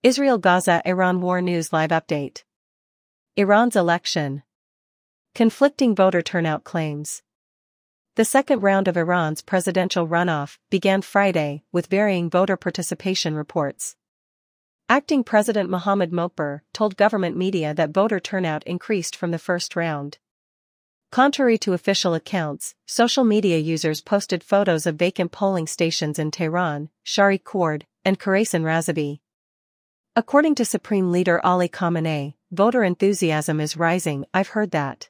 Israel-Gaza-Iran War News Live Update. Iran's election. Conflicting voter turnout claims. The second round of Iran's presidential runoff began Friday with varying voter participation reports. Acting President Mohammad Mokber told government media that voter turnout increased from the first round. Contrary to official accounts, social media users posted photos of vacant polling stations in Tehran, Shari Khord, and Khorasan Razavi. According to Supreme Leader Ali Khamenei, voter enthusiasm is rising. "I've heard that.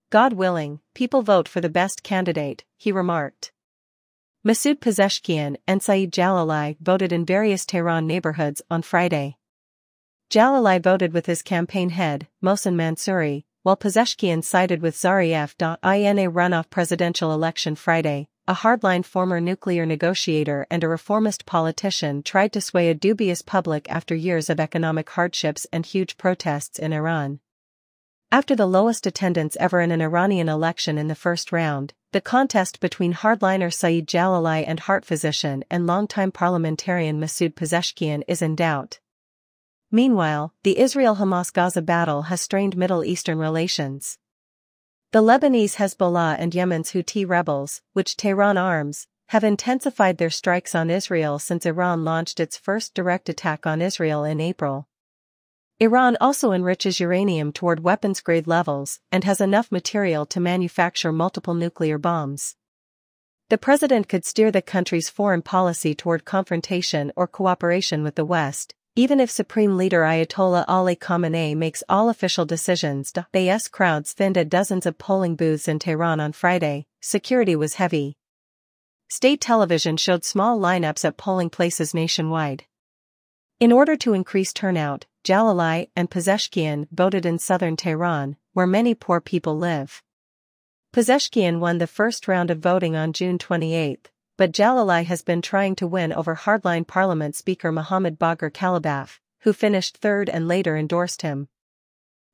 God willing, people vote for the best candidate," he remarked. Masoud Pezeshkian and Saeed Jalali voted in various Tehran neighborhoods on Friday. Jalali voted with his campaign head, Mohsen Mansouri, while Pezeshkian sided with Zarif. In a runoff presidential election Friday, a hardline former nuclear negotiator and a reformist politician tried to sway a dubious public after years of economic hardships and huge protests in Iran. After the lowest attendance ever in an Iranian election in the first round, the contest between hardliner Saeed Jalali and heart physician and longtime parliamentarian Masoud Pezeshkian is in doubt. Meanwhile, the Israel-Hamas-Gaza battle has strained Middle Eastern relations. The Lebanese Hezbollah and Yemen's Houthi rebels, which Tehran arms, have intensified their strikes on Israel since Iran launched its first direct attack on Israel in April. Iran also enriches uranium toward weapons-grade levels and has enough material to manufacture multiple nuclear bombs. The president could steer the country's foreign policy toward confrontation or cooperation with the West, even if Supreme Leader Ayatollah Ali Khamenei makes all official decisions. The crowds thinned at dozens of polling booths in Tehran on Friday. Security was heavy. State television showed small lineups at polling places nationwide. In order to increase turnout, Jalali and Pezeshkian voted in southern Tehran, where many poor people live. Pezeshkian won the first round of voting on June 28, but Jalali has been trying to win over hardline Parliament Speaker Mohammad Bagher Kalibaf, who finished third and later endorsed him.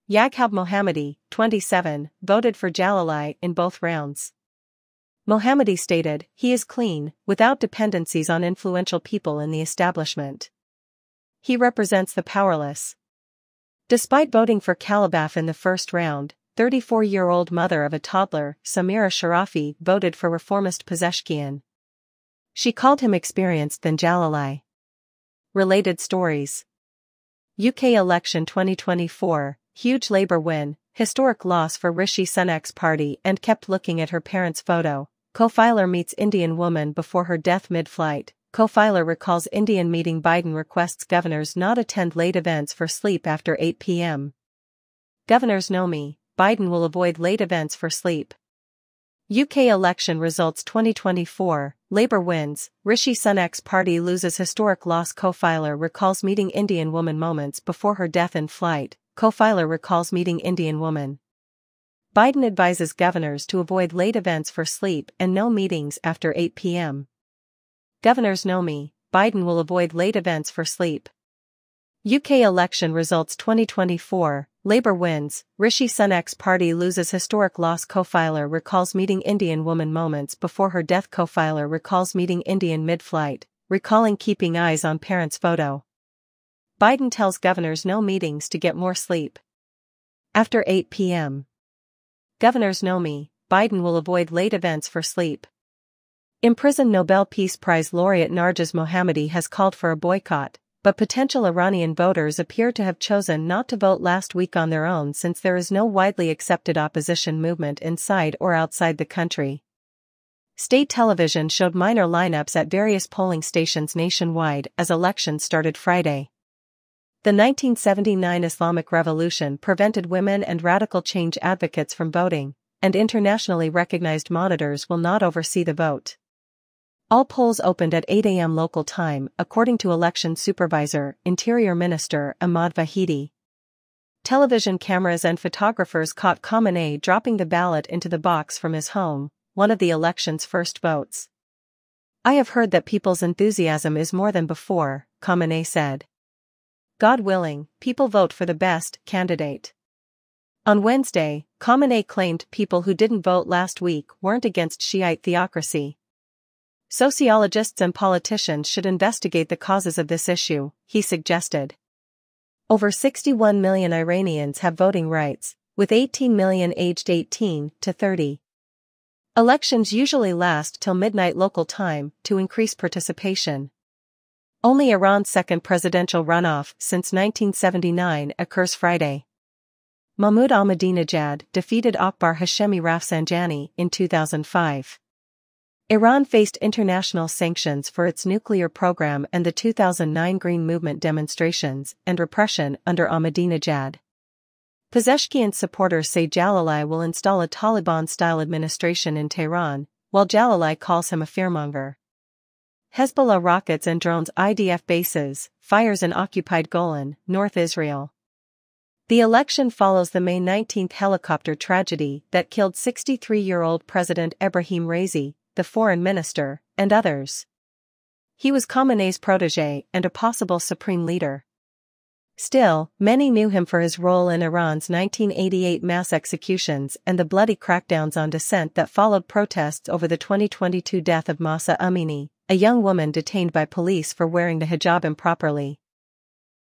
Yaghab Mohammadi, 27, voted for Jalali in both rounds. Mohammadi stated, "He is clean, without dependencies on influential people in the establishment. He represents the powerless." Despite voting for Kalibaf in the first round, 34-year-old mother of a toddler, Samira Sharafi, voted for reformist Pezeshkian. She called him experienced than Jalali. Related stories. UK election 2024, huge Labour win, historic loss for Rishi Sunak's party and kept looking at her parents' photo. Co-filer meets Indian woman before her death mid-flight. Co-filer recalls Indian meeting. Biden requests governors not attend late events for sleep after 8 p.m. Governors know me, Biden will avoid late events for sleep. UK election results 2024, Labour wins, Rishi Sunak's party loses historic loss. Co-filer recalls meeting Indian woman moments before her death in flight. Co-filer recalls meeting Indian woman. Biden advises governors to avoid late events for sleep and no meetings after 8 p.m. Governors know me, Biden will avoid late events for sleep. UK election results 2024, Labour wins, Rishi Sunak's party loses historic loss. Co-filer recalls meeting Indian woman moments before her death. Co-filer recalls meeting Indian mid-flight, recalling keeping eyes on parents' photo. Biden tells governors no meetings to get more sleep. After 8 p.m. Governors know me, Biden will avoid late events for sleep. Imprisoned Nobel Peace Prize laureate Narges Mohammadi has called for a boycott, but potential Iranian voters appear to have chosen not to vote last week on their own since there is no widely accepted opposition movement inside or outside the country. State television showed minor lineups at various polling stations nationwide as elections started Friday. The 1979 Islamic Revolution prevented women and radical change advocates from voting, and internationally recognized monitors will not oversee the vote. All polls opened at 8 a.m. local time, according to election supervisor, Interior Minister Ahmad Vahidi. Television cameras and photographers caught Khamenei dropping the ballot into the box from his home, one of the election's first votes. "I have heard that people's enthusiasm is more than before," Khamenei said. "God willing, people vote for the best candidate." On Wednesday, Khamenei claimed people who didn't vote last week weren't against Shiite theocracy. Sociologists and politicians should investigate the causes of this issue, he suggested. Over 61 million Iranians have voting rights, with 18 million aged 18 to 30. Elections usually last till midnight local time to increase participation. Only Iran's second presidential runoff since 1979 occurs Friday. Mahmoud Ahmadinejad defeated Akbar Hashemi Rafsanjani in 2005. Iran faced international sanctions for its nuclear program and the 2009 Green Movement demonstrations and repression under Ahmadinejad. Pezeshkian's supporters say Jalali will install a Taliban-style administration in Tehran, while Jalali calls him a fearmonger. Hezbollah rockets and drones IDF bases, fires in occupied Golan, North Israel. The election follows the May 19 helicopter tragedy that killed 63-year-old President Ebrahim Raisi, the foreign minister, and others. He was Khamenei's protégé and a possible supreme leader. Still, many knew him for his role in Iran's 1988 mass executions and the bloody crackdowns on dissent that followed protests over the 2022 death of Mahsa Amini, a young woman detained by police for wearing the hijab improperly.